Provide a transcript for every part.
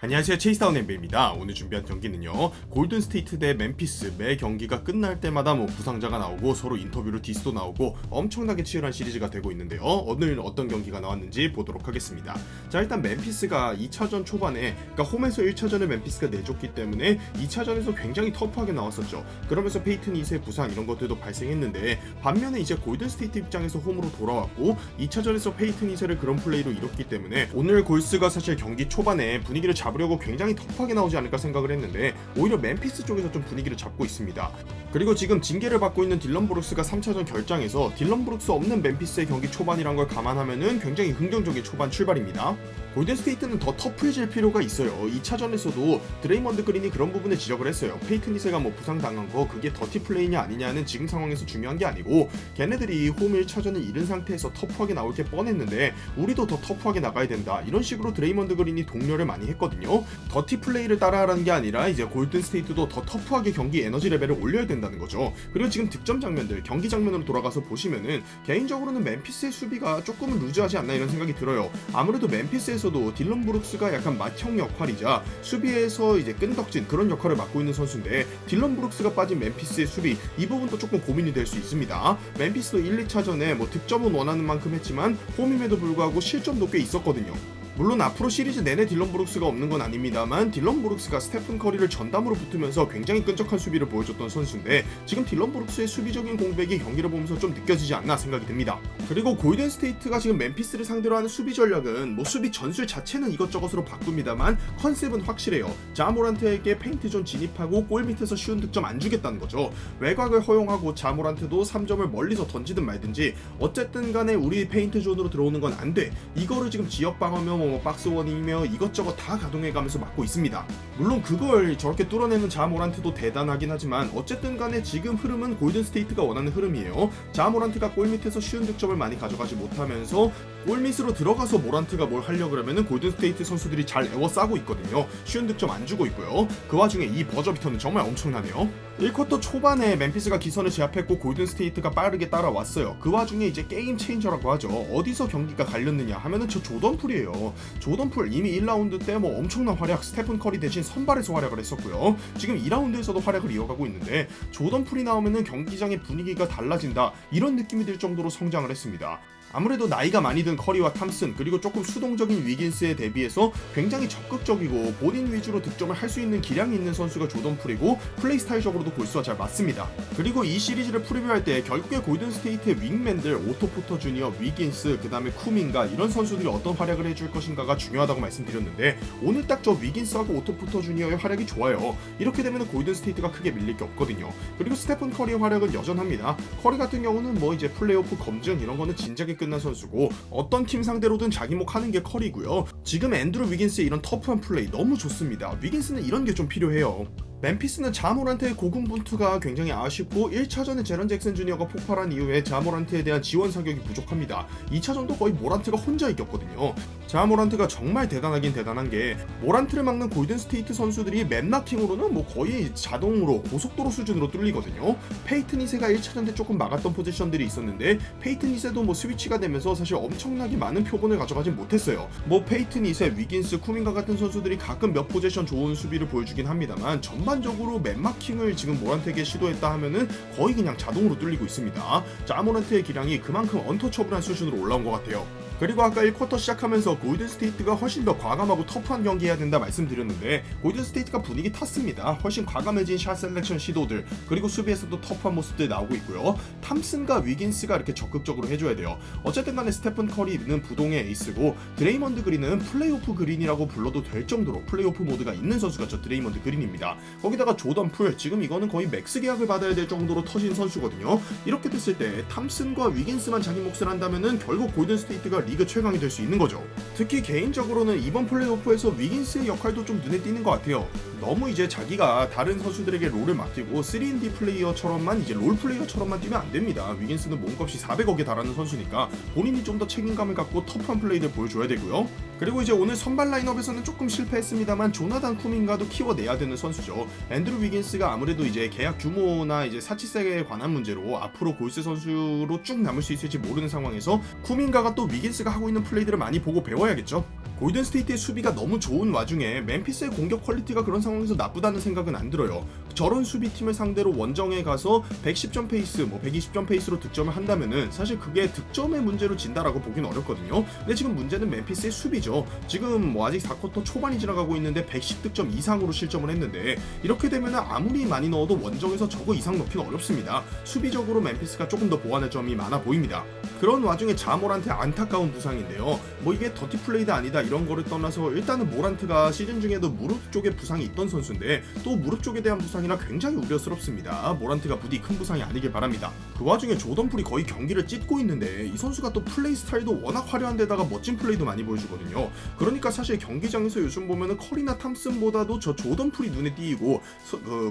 안녕하세요, 체이스타운 엠베입니다. 오늘 준비한 경기는요, 골든스테이트 대 멤피스. 매 경기가 끝날 때마다 부상자가 나오고 서로 인터뷰로 디스도 나오고 엄청나게 치열한 시리즈가 되고 있는데요. 오늘 어떤 경기가 나왔는지 보도록 하겠습니다. 자, 일단 멤피스가 2차전 초반에, 그러니까 홈에서 1차전에 멤피스가 내줬기 때문에 2차전에서 굉장히 터프하게 나왔었죠. 그러면서 페이튼 2세 부상 이런 것들도 발생했는데, 반면에 이제 골든스테이트 입장에서 홈으로 돌아왔고 2차전에서 페이튼 2세를 그런 플레이로 이뤘기 때문에 오늘 골스가 사실 경기 초반에 분위기를 잡으려고 굉장히 터프하게 나오지 않을까 생각을 했는데, 오히려 멤피스 쪽에서 좀 분위기를 잡고 있습니다. 그리고 지금 징계를 받고 있는 딜런 브룩스가 3차전 결장에서 딜런 브룩스 없는 멤피스의 경기 초반이란 걸 감안하면은 굉장히 긍정적인 초반 출발입니다. 골든스테이트는 더 터프해질 필요가 있어요. 2차전에서도 드레이먼드 그린이 그런 부분에 지적을 했어요. 페이튼 2세가 부상당한 거 그게 더티 플레이냐 아니냐는 지금 상황에서 중요한 게 아니고, 걔네들이 홈 1차전을 잃은 상태에서 터프하게 나올 게 뻔했는데 우리도 더 터프하게 나가야 된다, 이런 식으로 드레이먼드 그린이 독려를 많이 했거든요. 더티 플레이를 따라하라는 게 아니라 이제 골든스테이트도 더 터프하게 경기 에너지 레벨을 올려야 된다는 거죠. 그리고 지금 득점 장면들, 경기 장면으로 돌아가서 보시면은 개인적으로는 멤피스의 수비가 조금은 루즈하지 않나 이런 생각이 들어요. 아무래도 멤피스에서도 딜런 브룩스가 약간 맏형 역할이자 수비에서 이제 끈덕진 그런 역할을 맡고 있는 선수인데, 딜런 브룩스가 빠진 멤피스의 수비, 이 부분도 조금 고민이 될 수 있습니다. 멤피스도 1, 2차전에 득점은 원하는 만큼 했지만 홈임에도 불구하고 실점도 꽤 있었거든요. 물론 앞으로 시리즈 내내 딜런 브룩스가 없는 건 아닙니다만, 딜런 브룩스가 스테픈 커리를 전담으로 붙으면서 굉장히 끈적한 수비를 보여줬던 선수인데, 지금 딜런 브룩스의 수비적인 공백이 경기를 보면서 좀 느껴지지 않나 생각이 듭니다. 그리고 골든스테이트가 지금 멤피스를 상대로 하는 수비 전략은 수비 전술 자체는 이것저것으로 바꿉니다만 컨셉은 확실해요. 자 모란트에게 페인트존 진입하고 골 밑에서 쉬운 득점 안 주겠다는 거죠. 외곽을 허용하고 자 모란트도 3점을 멀리서 던지든 말든지 어쨌든 간에 우리 페인트존으로 들어오는 건 안 돼. 이거를 지금 지역 방어면 박스원이며 이것저것 다 가동해가면서 막고 있습니다. 물론 그걸 저렇게 뚫어내는 자 모란트도 대단하긴 하지만 어쨌든 간에 지금 흐름은 골든스테이트가 원하는 흐름이에요. 자 모란트가 골 밑에서 쉬운 득점을 많이 가져가지 못하면서 골 밑으로 들어가서 모란트가 뭘 하려고 그러면은 골든스테이트 선수들이 잘 에워싸고 있거든요. 쉬운 득점 안 주고 있고요. 그 와중에 이 버저비터는 정말 엄청나네요. 1쿼터 초반에 멤피스가 기선을 제압했고 골든스테이트가 빠르게 따라왔어요. 그 와중에 이제 게임 체인저라고 하죠. 어디서 경기가 갈렸느냐 하면은 저 조던풀이에요. 조던풀 이미 1라운드 때 엄청난 활약, 스테픈 커리 대신 선발에서 활약을 했었고요. 지금 2라운드에서도 활약을 이어가고 있는데, 조던풀이 나오면은 경기장의 분위기가 달라진다, 이런 느낌이 들 정도로 성장을 했습니다. 아무래도 나이가 많이 든 커리와 탐슨, 그리고 조금 수동적인 위긴스에 대비해서 굉장히 적극적이고 본인 위주로 득점을 할 수 있는 기량이 있는 선수가 조던풀이고, 플레이 스타일적으로도 골스와 잘 맞습니다. 그리고 이 시리즈를 프리뷰할 때 결국에 골든스테이트의 윙맨들 오토 포터 주니어, 위긴스, 그 다음에 쿠민가, 이런 선수들이 어떤 활약을 해줄 것인가가 중요하다고 말씀드렸는데, 오늘 딱 저 위긴스하고 오토 포터 주니어의 활약이 좋아요. 이렇게 되면 골든스테이트가 크게 밀릴 게 없거든요. 그리고 스테픈 커리의 활약은 여전합니다. 커리 같은 경우는 이제 플레이오프 검증 이런 거는 진작에 끝난 선수고, 어떤 팀 상대로든 자기 목 하는 게 커리고요. 지금 앤드루 위긴스의 이런 터프한 플레이 너무 좋습니다. 위긴스는 이런 게 좀 필요해요. 멤피스는 자 모란트의 고군분투가 굉장히 아쉽고, 1차전에 제런 잭슨 주니어가 폭발한 이후에 자 모란트에 대한 지원 사격이 부족합니다. 2차전도 거의 모란트가 혼자 이겼거든요. 자 모란트가 정말 대단하긴 대단한 게, 모란트를 막는 골든스테이트 선수들이 맵마킹으로는 거의 자동으로 고속도로 수준으로 뚫리거든요. 페이튼 2세가 1차전 때 조금 막았던 포지션들이 있었는데, 페이튼 2세도 스위치가 되면서 사실 엄청나게 많은 표본을 가져가진 못했어요. 페이튼 2세, 위긴스, 쿠민가 같은 선수들이 가끔 몇 포지션 좋은 수비를 보여주긴 합니다만, 전반적으로 맵마킹을 지금 모란트에게 시도했다 하면은 거의 그냥 자동으로 뚫리고 있습니다. 자 모란트의 기량이 그만큼 언터처블한 수준으로 올라온 것 같아요. 그리고 아까 1쿼터 시작하면서 골든스테이트가 훨씬 더 과감하고 터프한 경기 해야 된다 말씀드렸는데, 골든스테이트가 분위기 탔습니다. 훨씬 과감해진 샷 셀렉션 시도들, 그리고 수비에서도 터프한 모습들 나오고 있고요. 탐슨과 위긴스가 이렇게 적극적으로 해줘야 돼요. 어쨌든 간에 스테픈 커리는 부동의 에이스고, 드레이먼드 그린은 플레이오프 그린이라고 불러도 될 정도로 플레이오프 모드가 있는 선수가 저 드레이먼드 그린입니다. 거기다가 조던풀, 지금 이거는 거의 맥스 계약을 받아야 될 정도로 터진 선수거든요. 이렇게 됐을 때 탐슨과 위긴스만 자기 몫을 한다면은 결국 골든스테이트가 리그 최강이 될 수 있는 거죠. 특히 개인적으로는 이번 플레이오프에서 위긴스의 역할도 좀 눈에 띄는 것 같아요. 너무 이제 자기가 다른 선수들에게 롤을 맡기고 3&D 플레이어처럼만, 이제 롤 플레이어처럼만 뛰면 안 됩니다. 위긴스는 몸값이 400억에 달하는 선수니까 본인이 좀 더 책임감을 갖고 터프한 플레이를 보여줘야 되고요. 그리고 이제 오늘 선발 라인업에서는 조금 실패했습니다만 조나단 쿠민가도 키워내야 되는 선수죠. 앤드루 위긴스가 아무래도 이제 계약 규모나 이제 사치세에 관한 문제로 앞으로 골스 선수로 쭉 남을 수 있을지 모르는 상황에서 쿠민가가 또 위긴스가 하고 있는 플레이들을 많이 보고 배워야겠죠. 골든스테이트의 수비가 너무 좋은 와중에 멤피스의 공격 퀄리티가 그런 상황에서 나쁘다는 생각은 안 들어요. 저런 수비팀을 상대로 원정에 가서 110점 페이스, 120점 페이스로 득점을 한다면은 사실 그게 득점의 문제로 진다라고 보긴 어렵거든요. 근데 지금 문제는 멤피스의 수비죠. 지금 아직 4쿼터 초반이 지나가고 있는데 110득점 이상으로 실점을 했는데 이렇게 되면은 아무리 많이 넣어도 원정에서 저거 이상 넣기는 어렵습니다. 수비적으로 멤피스가 조금 더 보완할 점이 많아 보입니다. 그런 와중에 자모란트 안타까운 부상인데요. 이게 더티 플레이드 아니다 이런 거를 떠나서 일단은 모란트가 시즌 중에도 무릎 쪽에 부상이 있던 선수인데 또 무릎 쪽에 대한 부상이라 굉장히 우려스럽습니다. 모란트가 부디 큰 부상이 아니길 바랍니다. 그 와중에 조던 풀이 거의 경기를 찢고 있는데 이 선수가 또 플레이 스타일도 워낙 화려한 데다가 멋진 플레이도 많이 보여주거든요. 그러니까 사실 경기장에서 요즘 보면은 커리나 탐슨보다도 저 조던 풀이 눈에 띄고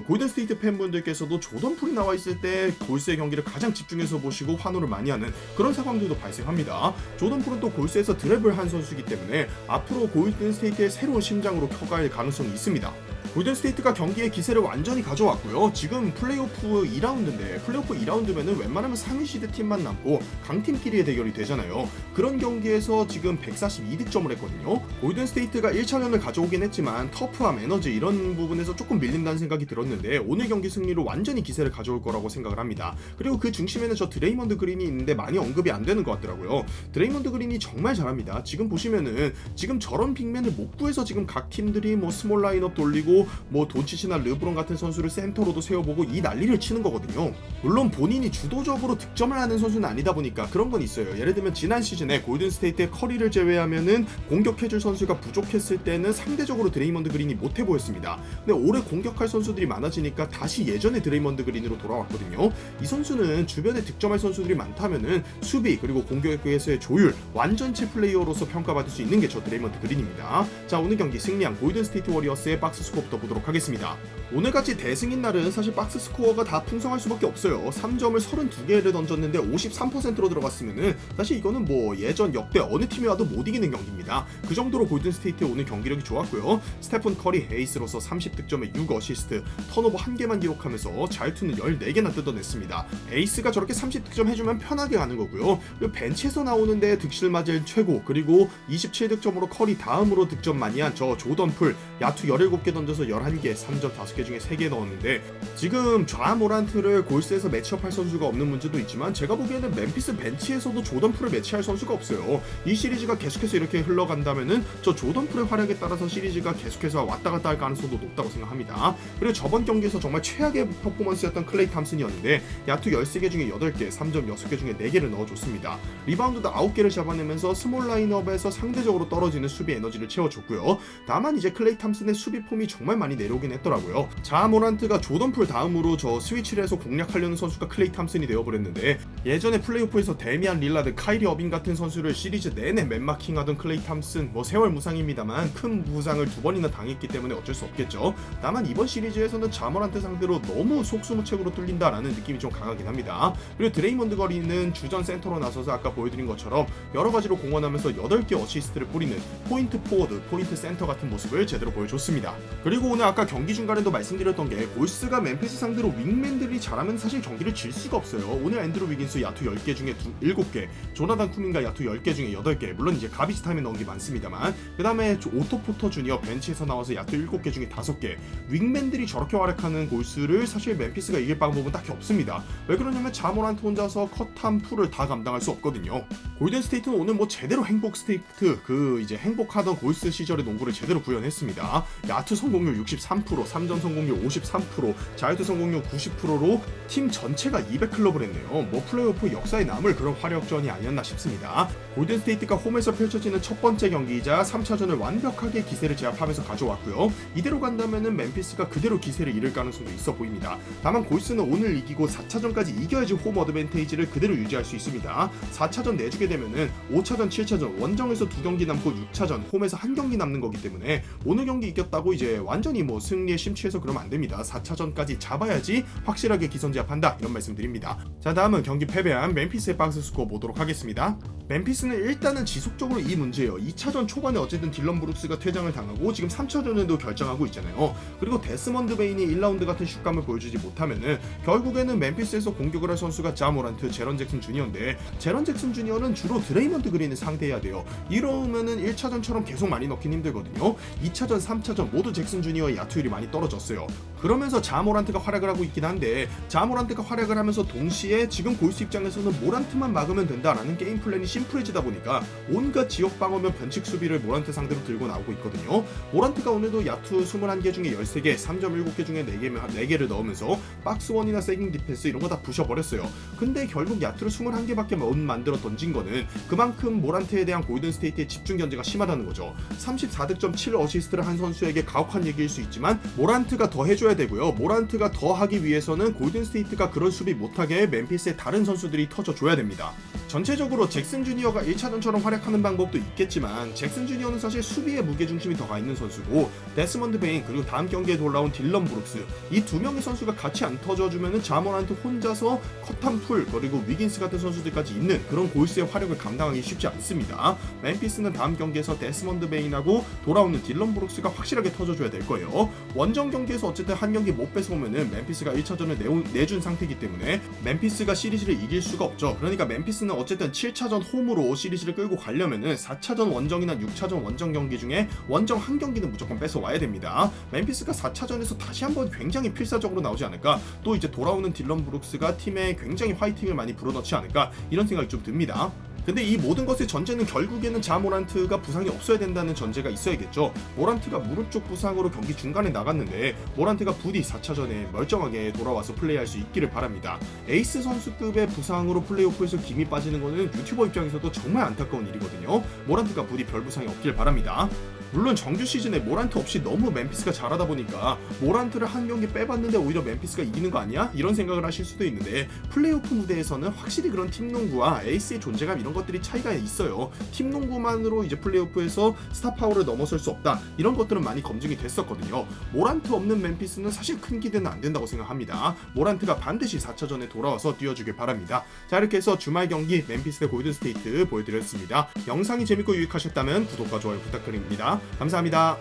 골든스테이트 팬분들께서도 조던 풀이 나와 있을 때 골스의 경기를 가장 집중해서 보시고 환호를 많이 하는 그런 상황들도 발생합니다. 조던 풀은 또 골스에서 드랩을 한 선수이기 때문에 앞으로 골든스테이트의 새로운 심장으로 커갈 가능성이 있습니다. 골든스테이트가 경기의 기세를 완전히 가져왔고요. 지금 플레이오프 2라운드인데 플레이오프 2라운드면은 웬만하면 상위 시드 팀만 남고 강팀끼리의 대결이 되잖아요. 그런 경기에서 지금 142득점을 했거든요. 골든스테이트가 1차전을 가져오긴 했지만 터프함, 에너지 이런 부분에서 조금 밀린다는 생각이 들었는데 오늘 경기 승리로 완전히 기세를 가져올 거라고 생각을 합니다. 그리고 그 중심에는 저 드레이먼드 그린이 있는데 많이 언급이 안 되는 것 같더라고요. 드레이먼드 그린이 정말 잘합니다. 지금 보시면은 지금 저런 빅맨을 못 구해서 지금 각 팀들이 스몰 라인업 돌리고 돈치치나 르브론 같은 선수를 센터로도 세워보고 이 난리를 치는 거거든요. 물론 본인이 주도적으로 득점을 하는 선수는 아니다 보니까 그런 건 있어요. 예를 들면 지난 시즌에 골든스테이트의 커리를 제외하면은 공격해줄 선수가 부족했을 때는 상대적으로 드레이먼드 그린이 못해 보였습니다. 근데 올해 공격할 선수들이 많아지니까 다시 예전의 드레이먼드 그린으로 돌아왔거든요. 이 선수는 주변에 득점할 선수들이 많다면은 수비 그리고 공격에서의 조율 완전체 플레이어로서 평가받을 수 있는 게 저 드레이먼드 그린입니다. 자, 오늘 경기 승리한 골든스테이트 워리어스의 박스 스코어부터 보도록 하겠습니다. 오늘같이 대승인 날은 사실 박스 스코어가 다 풍성할 수밖에 없어요. 3점을 32개를 던졌는데 53%로 들어갔으면은 사실 이거는 예전 역대 어느 팀이 와도 못 이기는 경기입니다. 그 정도로 골든스테이트의 오늘 경기력이 좋았고요. 스테픈 커리 에이스로서 30득점에 6어시스트, 턴오버 1개만 기록하면서 자유투는 14개나 뜯어냈습니다. 에이스가 저렇게 30득점 해주면 편하게 가는 거고요. 그리고 벤치에서 나오는데 득실 맞을 최고, 그리고 27득점으로 커리 다음으로 득점 많이 한 저 조던 풀 야투 17개 던져서 11개, 3점 5개 중에 3개 넣었는데 지금 좌모란트를 골스에서 매치업할 선수가 없는 문제도 있지만 제가 보기에는 멤피스 벤치에서도 조던 풀을 매치할 선수가 없어요. 이 시리즈가 계속해서 이렇게 흘러간다면은 저 조던 풀의 활약에 따라서 시리즈가 계속해서 왔다 갔다 할 가능성도 높다고 생각합니다. 그리고 저번 경기에서 정말 최악의 퍼포먼스였던 클레이 탐슨이었는데 야투 13개 중에 8개, 3점 6개 중에 4개를 넣어줬습니다. 리바운드도 9개를 잡아내면서 스몰 라인업에서 상대적으로 떨어지는 수비 에너지를 채워줬고요. 다만 이제 클레이 탐슨의 수비 폼이 정말 많이 내려오긴 했더라고요. 자모란트가 조던풀 다음으로 저 스위치를 해서 공략하려는 선수가 클레이 탐슨이 되어버렸는데 예전에 플레이오프에서 데미안 릴라드, 카이리 어빙 같은 선수를 시리즈 내내 맨마킹하던 클레이 탐슨 세월 무상입니다만 큰 부상을 2번이나 당했기 때문에 어쩔 수 없겠죠. 다만 이번 시리즈에서는 자모란트 상대로 너무 속수무책으로 뚫린다라는 느낌이 좀 강하긴 합니다. 그리고 드레이먼드 거리는 주전 센터로 나서서 아까 보여드린 것처럼 여러가지로 공헌하면서 8개 어시스트를 뿌리는 포인트 포워드, 포인트 센터 같은 모습을 제대로 보여줬습니다. 그리고 오늘 아까 경기 중간에도 말씀드렸던 게 골스가 멤피스 상대로 윙맨들이 잘하면 사실 경기를 질 수가 없어요. 오늘 앤드루 위긴스 야투 10개 중에 7개, 조나단 쿠민가 야투 10개 중에 8개, 물론 이제 가비지 타임에 넣은 게 많습니다만 그 다음에 오토 포터 주니어 벤치에서 나와서 야투 7개 중에 5개, 윙맨들이 저렇게 활약하는 골스를 사실 멤피스가 이길 방법은 딱히 없습니다. 왜 그러냐면 자모란트 혼자서 컷한 풀을 다 감당할 수 없거든요. 골든스테이트는 오늘 제대로 행복 스테이트, 이제 행복하던 골스 시절의 농구를 제대로 구현했습니다. 야투 성공률 63%, 3점 성공률 53%, 자유투 성공률 90%로 팀 전체가 200클럽을 했네요. 플레이오프 역사에 남을 그런 화력전이 아니었나 싶습니다. 골든스테이트가 홈에서 펼쳐지는 첫 번째 경기이자 3차전을 완벽하게 기세를 제압하면서 가져왔고요. 이대로 간다면은 멤피스가 그대로 기세를 잃을 가능성도 있어 보입니다. 다만 골스는 오늘 이기고 4차전까지 이겨야지 홈 어드밴테이지를 그대로 유지할 수 있습니다. 4차전 내주게 되면은 5차전, 7차전 원정에서 2경기 남고 6차전 홈에서 1경기 남는 거기 때문에 오늘 경기 이겼다고 이제 완전히 승리에 심취해서 그러면 안 됩니다. 4차전까지 잡아야지 확실하게 기선제압한다, 이런 말씀 드립니다. 자, 다음은 경기 패배한 멤피스의 박스 스코어 보도록 하겠습니다. 멤피스는 일단은 지속적으로 이 문제예요. 2차전 초반에 어쨌든 딜런 브룩스가 퇴장을 당하고 지금 3차전에도 결정하고 있잖아요. 그리고 데스먼드 베인이 1라운드 같은 슛감을 보여주지 못하면은 결국에는 멤피스에서 공격을 할 선수가 자 모란트, 제런 잭슨 주니어인데 제런 잭슨 주니어는 주로 드레이먼드 그린을 상대해야 돼요. 이러면은 1차전처럼 계속 많이 넣긴 힘들거든요. 2차전, 3차전 모두 잭슨 주니어의 야투율이 많이 떨어졌어요. 그러면서 자 모란트가 활약을 하고 있긴 한데 자 모란트가 활약을 하면서 동시에 지금 골스 입장에서는 모란트만 막으면 된다라는 게임 플랜이 심플해지다 보니까 온갖 지역 방어면 변칙 수비를 모란트 상대로 들고 나오고 있거든요. 모란트가 오늘도 야투 21개 중에 13개, 3.7개 중에 4개를 넣으면서 박스원이나 세깅 디펜스 이런 거 다 부셔버렸어요. 근데 결국 야투를 21개밖에 못 만들어 던진 거는 그만큼 모란트에 대한 골든스테이트의 집중 견제가 심하다는 거죠. 34득점 7어시스트를 한 선수에게 가혹한 얘기일 수 있지만 모란트가 더 해줘야 되고요. 모란트가 더 하기 위해서는 골든스테이트가 그런 수비 못하게 멤피스의 다른 선수들이 터져줘야 됩니다. 전체적으로 잭슨 주니어가 1차전처럼 활약하는 방법도 있겠지만 잭슨 주니어는 사실 수비에 무게중심이 더 가 있는 선수고 데스먼드 베인 그리고 다음 경기에 돌아온 딜런 브룩스 이 두 명의 선수가 같이 안 터져주면은 자모란트 혼자서 컷한풀 그리고 위긴스 같은 선수들까지 있는 그런 골스의 화력을 감당하기 쉽지 않습니다. 멤피스는 다음 경기에서 데스먼드 베인하고 돌아오는 딜런 브룩스가 확실하게 터져줘야 될 거예요. 원정 경기에서 어쨌든 한 경기 못 뺏어오면은 멤피스가 1차전을 내준 상태이기 때문에 멤피스가 시리즈를 이길 수가 없죠. 그러니까 멤피스는 어쨌든 7차전 홈으로 시리즈를 끌고 가려면은 4차전 원정이나 6차전 원정 경기 중에 원정 한 경기는 무조건 뺏어와야 됩니다. 멤피스가 4차전에서 다시 한번 굉장히 필사적으로 나오지 않을까, 또 이제 돌아오는 딜런 브룩스가 팀에 굉장히 화이팅을 많이 불어넣지 않을까 이런 생각이 좀 듭니다. 근데 이 모든 것의 전제는 결국에는 자 모란트가 부상이 없어야 된다는 전제가 있어야겠죠. 모란트가 무릎 쪽 부상으로 경기 중간에 나갔는데 모란트가 부디 4차전에 멀쩡하게 돌아와서 플레이할 수 있기를 바랍니다. 에이스 선수급의 부상으로 플레이오프에서 김이 빠지는 거는 유튜버 입장에서도 정말 안타까운 일이거든요. 모란트가 부디 별 부상이 없길 바랍니다. 물론 정규 시즌에 모란트 없이 너무 멤피스가 잘하다 보니까 모란트를 한 경기 빼봤는데 오히려 멤피스가 이기는 거 아니야? 이런 생각을 하실 수도 있는데 플레이오프 무대에서는 확실히 그런 팀농구와 에이스의 존재감 이런 것들이 차이가 있어요. 팀농구만으로 이제 플레이오프에서 스타 파워를 넘어설 수 없다 이런 것들은 많이 검증이 됐었거든요. 모란트 없는 멤피스는 사실 큰 기대는 안 된다고 생각합니다. 모란트가 반드시 4차전에 돌아와서 뛰어주길 바랍니다. 자, 이렇게 해서 주말 경기 멤피스 대 골든스테이트 보여드렸습니다. 영상이 재밌고 유익하셨다면 구독과 좋아요 부탁드립니다. 감사합니다.